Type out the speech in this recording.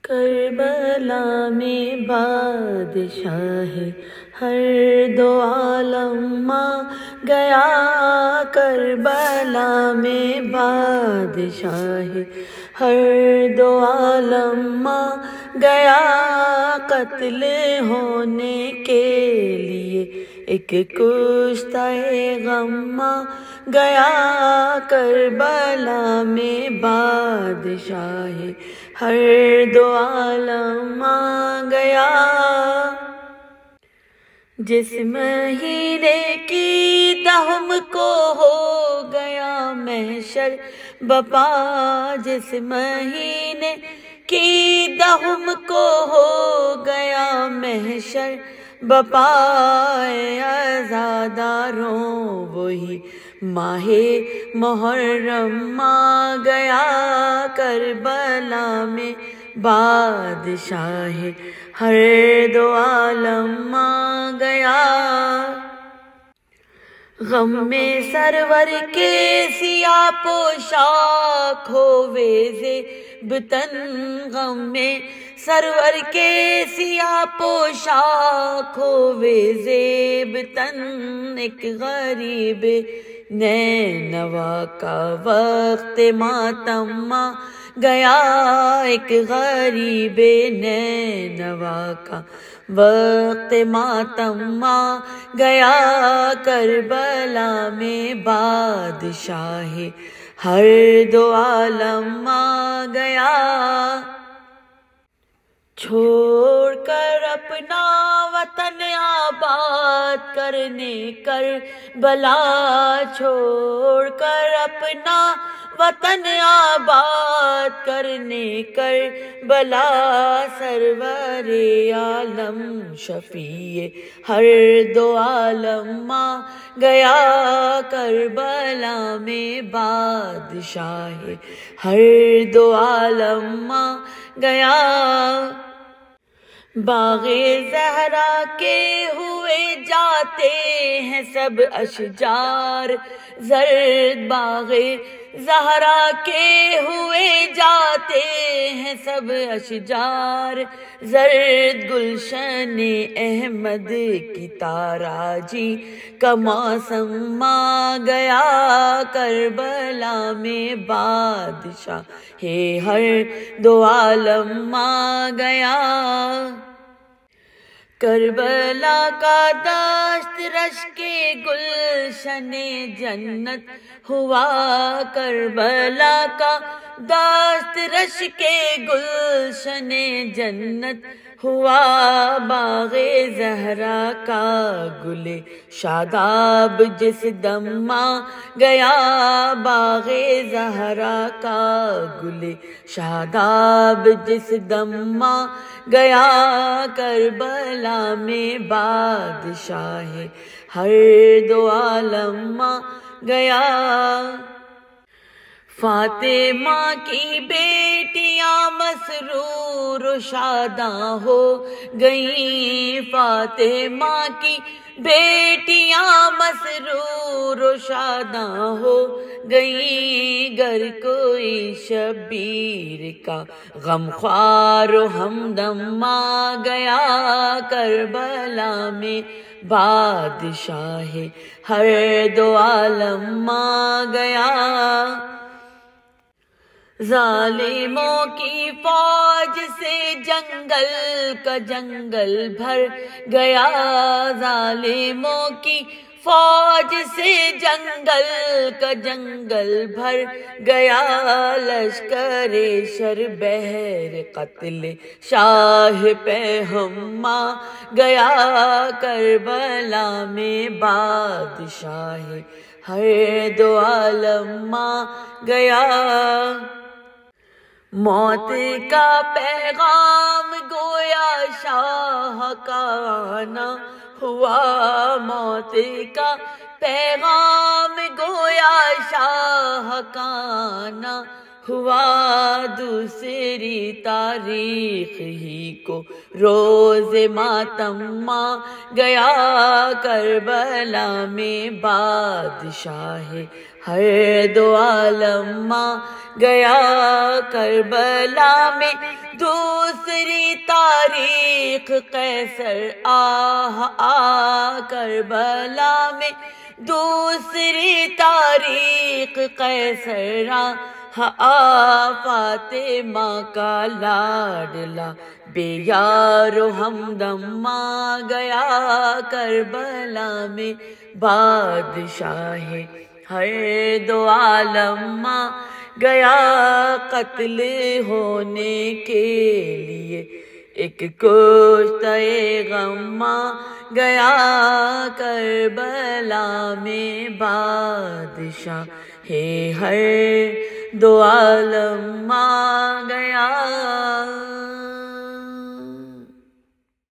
کربلا میں بادشاہ ہر دو عالم ماں گیا، کربلا میں بادشاہ ہر دو عالم ماں گیا، قتل ہونے کے لیے ایک کشتہ غم ماں گیا، کربلا میں بادشاہ ہر دو عالم ماں گیا۔ جس مہینے کی دہم کو ہو گیا محشر بپا، جس مہینے کی دہم کو ہو گیا محشر بپا، عزاداروں وہی ماہ محرم ماں گیا، کربلا میں بادشاہ ہر دو عالم ماں گیا۔ غم میں سرور کے سیاہ پوشاک ہوئے زیب تن، غم میں سرور کے سیاہ پوشاک ہوئے زیب تن، ایک غریب نینوا کا وقت ماتم ماں گیا، ایک غریب نینوا کا وقت ماتم ماں گیا، کربلا میں بادشاہ ہر دو عالم ماں گیا۔ چھوڑ کر اپنا وطن آباد کرنے کربلا، چھوڑ کر اپنا وطن آباد کرنے کربلا، سرور عالم شفیع ہر دو عالم ماں گیا، کربلا میں بادشاہ ہر دو عالم ماں گیا۔ باغ زہرا کے ہوئے جاتے ہیں سب اشجار زرد، باغ زہرا کے ہوئے جاتے ہیں سب اشجار زرد، گلشن احمد کی تاراجی کا موسم ماں گیا، کربلا میں بادشاہ ہر دو عالم ماں گیا۔ کربلا کا دشت رش کے گلشن جنت ہوا، کربلا کا دشت رش کے گلشن جنت ہوا، باغ زہرا کا گل شاداب جس دم ماں گیا، باغ زہرا کا گل شاداب جس دم ماں گیا، کربلا میں بادشاہ ہر دو عالم ماں گیا۔ فاطمہ کی بیٹیاں مسرور و شاداں ہو گئیں، فاطمہ کی بیٹیاں مسرور و شاداں ہو گئیں، گر کوئی شبیر کا غم خوار و ہمدم ماں گیا، کربلا میں بادشاہ ہر دو عالم ماں گیا۔ ظالموں کی فوج سے جنگل کا جنگل بھر گیا، ظالموں کی فوج سے جنگل کا جنگل بھر گیا، لشکر شر بحر قتل شاہ پہ ہم ماں گیا، کربلا میں بادشاہ ہر دو عالم ماں گیا۔ موت کا پیغام گویا شاہ کا آنا ہوا، موت کا پیغام گویا شاہ کا آنا ہوا، دوسری تاریخ ہی کو روز ماتم ماں گیا، کربلا میں بادشاہ ہر دو عالم ماں گیا کربلا میں دوسری تاریخ قیصر کربلا میں دوسری تاریخ قیصر فاطمہ کا لاڈلا بے یار و ہمدم گیا کربلا میں بادشاہ ہر دو عالم گیا قتل ہونے کے لیے ایک کشتہ غم گیا کربلا میں بادشاہ ہر دو عالم گیا